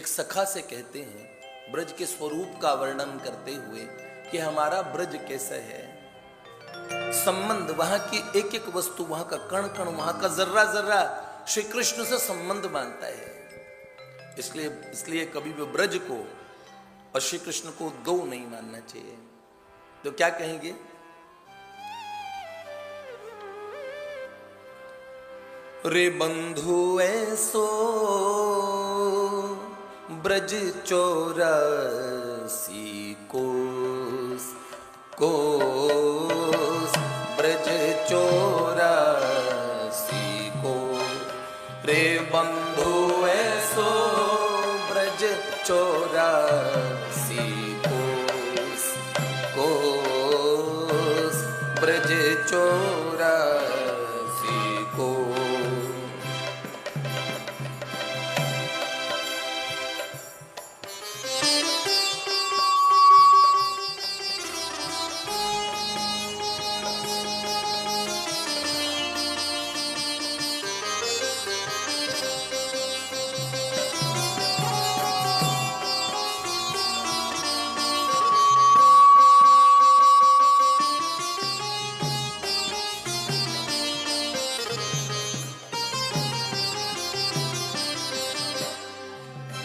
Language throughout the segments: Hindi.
एक सखा से कहते हैं ब्रज के स्वरूप का वर्णन करते हुए कि हमारा ब्रज कैसा है। संबंध, वहां की एक एक वस्तु, वहां का कण कण, वहां का जर्रा जर्रा श्री कृष्ण से संबंध मानता है। इसलिए कभी भी ब्रज को और श्री कृष्ण को दो नहीं मानना चाहिए। तो क्या कहेंगे? रे बंधु ऐसो ब्रज चौरासी कोस ब्रज चौरासी कोस। रे बंधु ऐसो ब्रज चौरासी कोस ब्रज चौरासी कोस।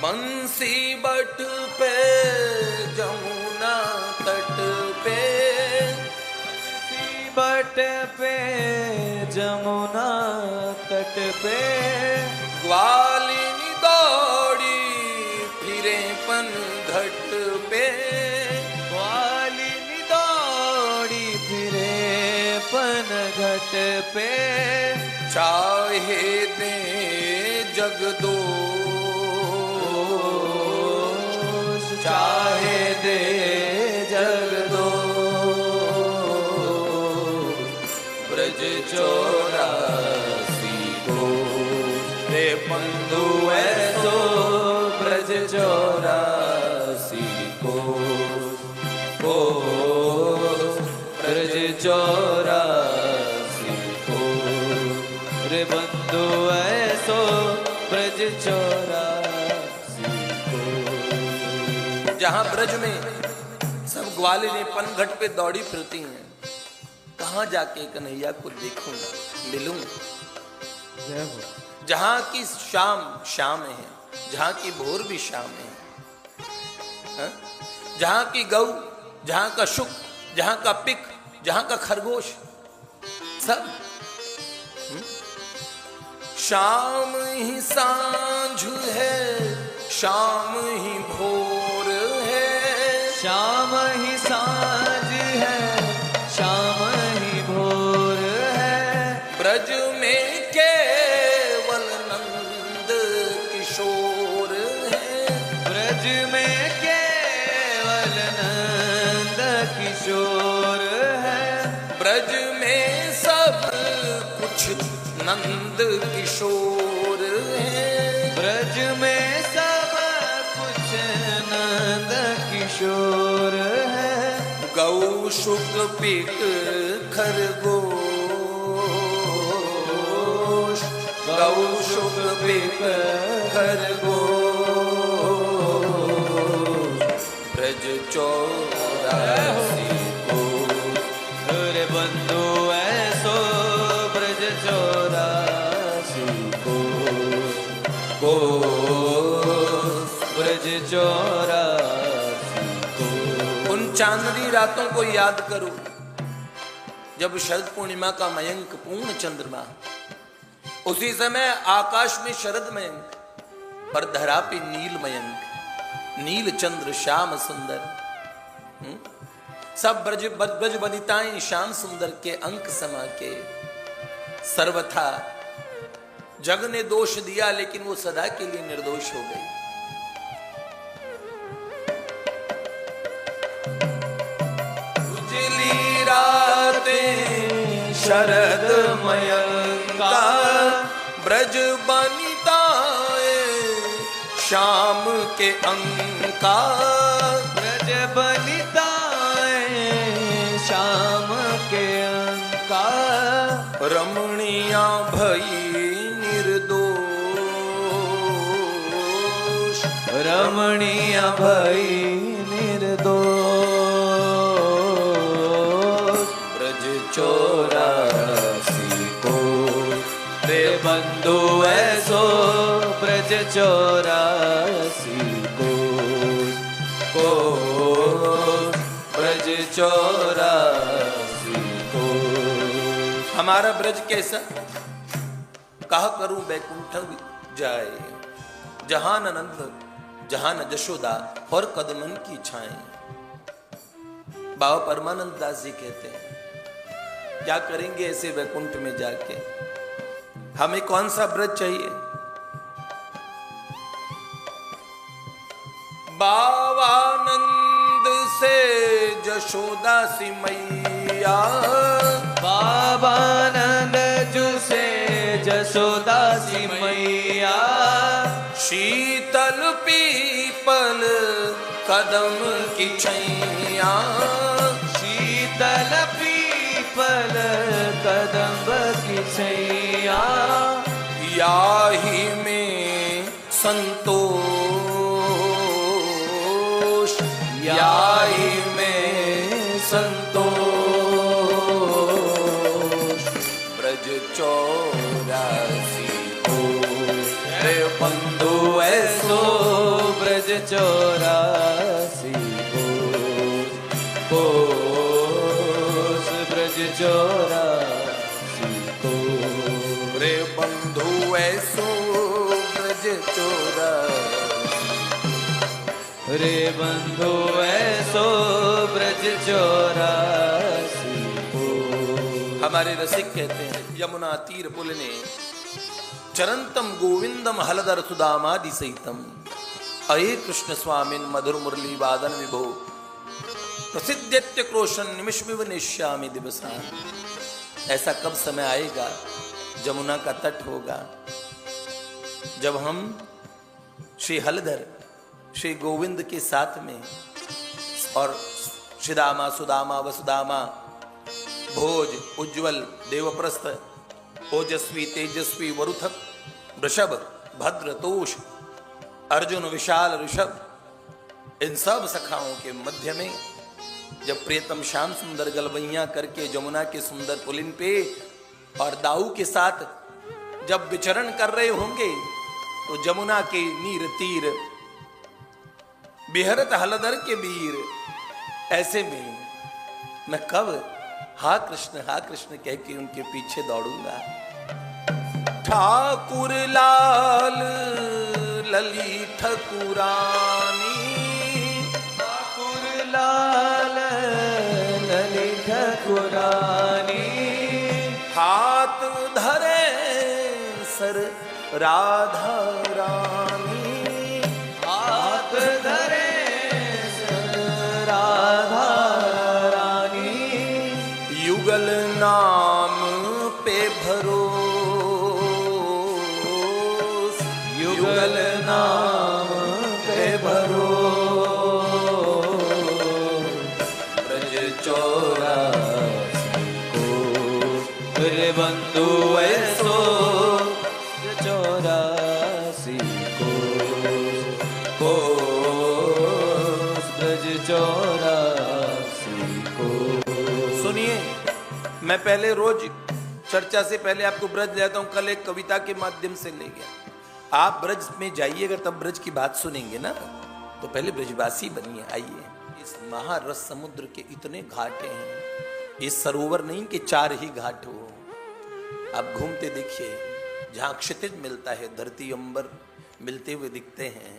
बंसी बट पे जमुना तट पे, बट पे जमुना तट पे, ग्वालिनी दौड़ी फिरे पन घट पे, ग्वालिनी दौड़ी फिरे पन घट पे। चाहे दे जगदोष, चाहे दे जगदोष, ब्रज चौरासी कोस। रे बंधु ऐसो ब्रज चौरासी कोस ब्रज चौरासी कोस। रे बंधु ऐसो ब्रज चौरासी कोस। जहां ब्रज में सब ग्वालिनी पनघट पे दौड़ी फिरती हैं, कहां जाके कन्हैया को देखूंगा, मिलूंगा। जहां की शाम शाम है, जहां की भोर भी शाम है, जहां की गौ, जहां का शुक, जहां का पिक, जहां का खरगोश, सब शाम ही सांझ है, शाम ही भोर है, शाम ही सांझ है, शाम ही भोर है। ब्रज में केवल नंद किशोर है, ब्रज में केवल नंद किशोर है। ब्रज में सब कुछ नंद किशोर है, ब्रज में सब कुछ नंद किशोर है। गौ शुक पिक खरगोश, गौ शुक पिक खरगोश, ब्रज चौरासी कोस। रे बंधु ऐसो ब्रज चौरासी कोस ब्रज चौरासी कोस। उन चांदनी रातों को याद करो जब शरद पूर्णिमा का मयंक पूर्ण चंद्रमा, उसी समय आकाश में शरद मयंक, पर धरा पे नील मयंक, नील चंद्र श्याम सुंदर। सब ब्रज वनिताएं श्याम सुंदर के अंक समा के। सर्वथा जग ने दोष दिया, लेकिन वो सदा के लिए निर्दोष हो गई। उजली रातें शरद मयंका, ब्रज वनिताएं श्याम के अंका, ब्रज वनिताएं श्याम के अंका। रमणिया भई निर्दोष, रमणीय भई निर्दोष ब्रज 84 को रे बंधु ऐसो ब्रज 84 को ब्रज 84 को। हमारा ब्रज कैसा, कहा करूं बैकुंठ जाए, जहान आनंद जहान जशोदा और कदमन की छाएं। बाबा परमानंद दास जी कहते हैं क्या करेंगे ऐसे वैकुंठ में जाके, हमें कौन सा ब्रज चाहिए। बाबानंद से जशोदा सी मैया, बाबानंद जू से जशोदा सी मैया, शीतल पीपल कदम की छैया, शीतल पीपल कदम की छैया, याही में संतोष, याही में संतोष, ब्रज 84 को रे बंधु ऐसो ब्रज 84 को ब्रज 84 को रे बंधु ऐसो ब्रज 84 रे बंधु ऐसो ब्रज 84 को। हमारे रसिक कहते हैं यमुना तीर पुल ने चरंतम गोविंदम हलधर सुदामादि सहितम अये कृष्ण स्वामिन मधुर मुरली वादन विभो प्रसिद्ध्यत्य क्रोशन निमिषमिव निश्यामि दिवसान। ऐसा कब समय आएगा, जमुना का तट होगा, जब हम श्री हलधर श्री गोविंद के साथ में और श्रीदामा सुदामा वसुदामा भोज उज्ज्वल देवप्रस्थ ओजस्वी तेजस्वी वरुथ वृषभ भद्र तोष अर्जुन विशाल ऋषभ, इन सब सखाओं के मध्य में जब प्रियतम श्याम सुंदर गलबैया करके जमुना के सुंदर पुलिन पे और दाऊ के साथ जब विचरण कर रहे होंगे तो जमुना के नीर तीर बिहरत हलधर के वीर, ऐसे में मैं कब हा कृष्ण कह के उनके पीछे दौड़ूंगा। ठाकुर लाल लली ठकुरानी, ठाकुर लाल लली ठकुरानी, हाथ धरे सर राधा रानी, हाथ धरे सर राधा रानी, युगल नाम पे भरोस, युगल नाम पे भरोस, ब्रज 84 को रे बंधु ऐसो 84 को ब्रज 84 को। सुनिए, मैं पहले रोज चर्चा से पहले आपको ब्रज ले जाता हूं, कल एक कविता के माध्यम से ले गया। आप ब्रज में जाइएगा तब ब्रज की बात सुनेंगे ना, तो पहले ब्रजवासी बनिए। आइए, इस महारस समुद्र के इतने घाटे हैं, इस सरोवर नहीं कि 4 ही घाट हो। आप घूमते देखिए, जहां क्षितिज मिलता है धरती अंबर मिलते हुए दिखते हैं,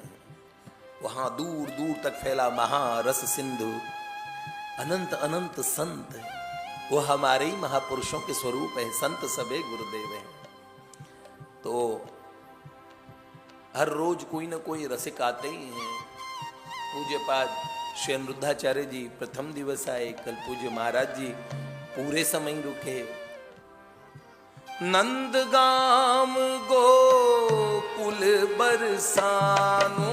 वहां दूर दूर तक फैला महारस सिंधु, अनंत अनंत संत, वो हमारे ही महापुरुषों के स्वरूप है। संत सबे गुरुदेव हैं। तो हर रोज कोई ना कोई रसिक आते ही हैं। पूज्य पाद श्री अनिरुद्धाचार्य जी प्रथम दिवस आए, कल पूज्य महाराज जी पूरे समय रुके। नंदगाम गोकुल बरसानो,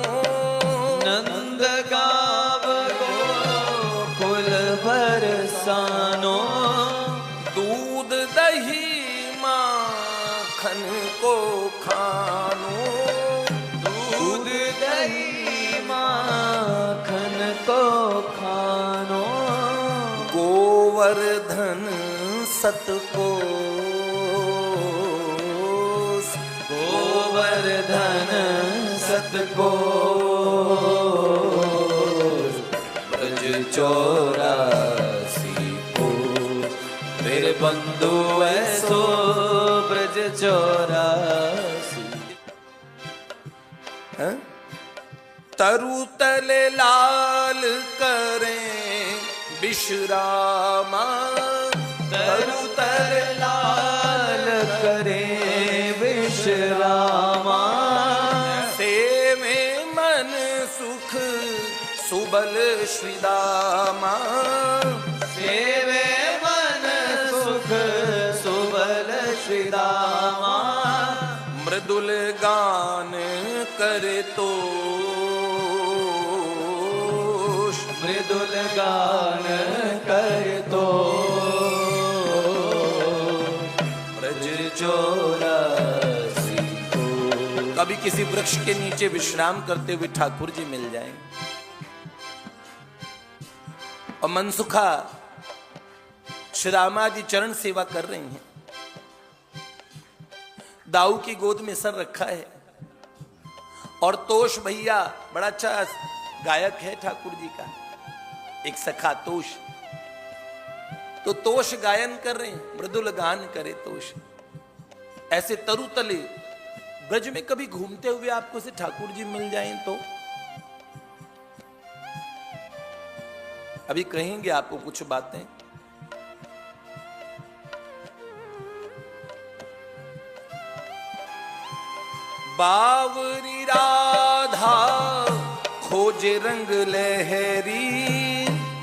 नंदगाम गोकुल बरसानो, दूध दही माखन को खानो, दूध दही माखन को खानो, गोवर्धन सतकोष, गोवर्धन सतकोष, ब्रज 84 कोष, मेरे बंधु ऐसो ब्रज 84। तरु तले लाल करें विश्रामा, तरु तले लाल करें विश्रामा, सेवे मन सुख सुबल श्रीदामा, सेवे मन सुख सुबल श्रीदामा, मृदुल गान करे तो, मृदुल गान करे तो, ब्रज 84 को। कभी किसी वृक्ष के नीचे विश्राम करते हुए ठाकुर जी मिल जाएं और मनसुखा श्री रामादि चरण सेवा कर रही हैं, दाऊ की गोद में सर रखा है और तोष भैया बड़ा अच्छा गायक है ठाकुर जी का, एक सखा तोष, तो तोष गायन कर रहे हैं, मृदुल गान करे तोष। ऐसे तरु तले ब्रज में कभी घूमते हुए आपको से ठाकुर जी मिल जाएं तो अभी कहेंगे आपको कुछ बातें। बावरी राधा खोजे रंग लहरी,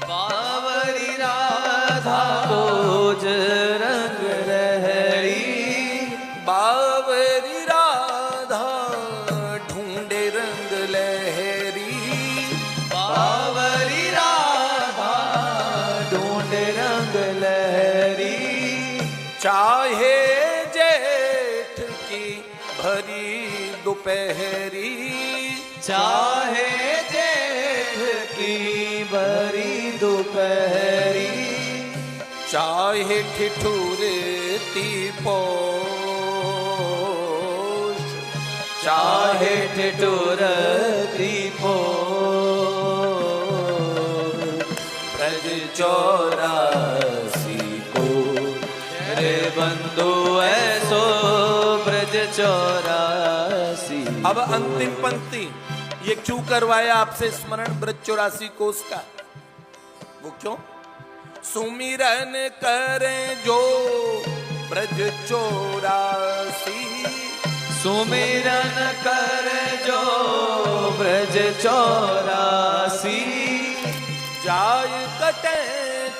बावरी राधा खोज रंग लहरी, बावरी राधा ढूंढे रंग लहरी, बावरी राधा ढूंढे रंग लहरी, चाहे जेठ की भरी दोपहरी, चाहे जेठ की भरी दोपहरी, चाहे ठिठुरती पोष, चाहे ठिठुरती पोष, ब्रज 84 को, रे बंधु ऐसो ब्रज 84। अब अंतिम पंक्ति, ये क्यों करवाया आपसे स्मरण ब्रज 84 कोष का? वो क्यों? सुमिरन करें जो ब्रज 84, सुमिरन कर जो ब्रज 84, जाय कटे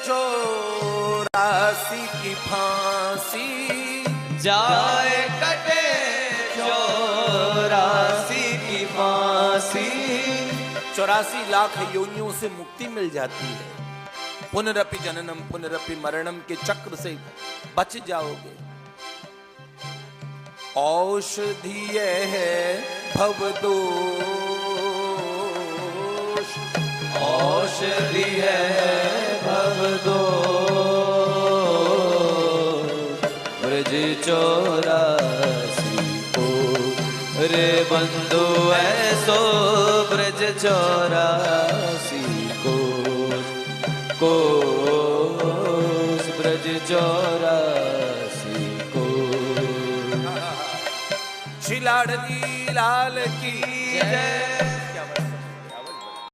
84 की फांसी, जाए कटे 84 की फांसी, 84 लाख योनियों से मुक्ति मिल जाती है, पुनरपि जननम पुनरपि मरणम के चक्र से बच जाओगे। औषधि है भवदोष, औषधि है भवदोष, ब्रज 84 को, रे बंधु ऐसो ब्रज 84 कोष, ब्रज 84 को। श्री लाडली लाल की जय।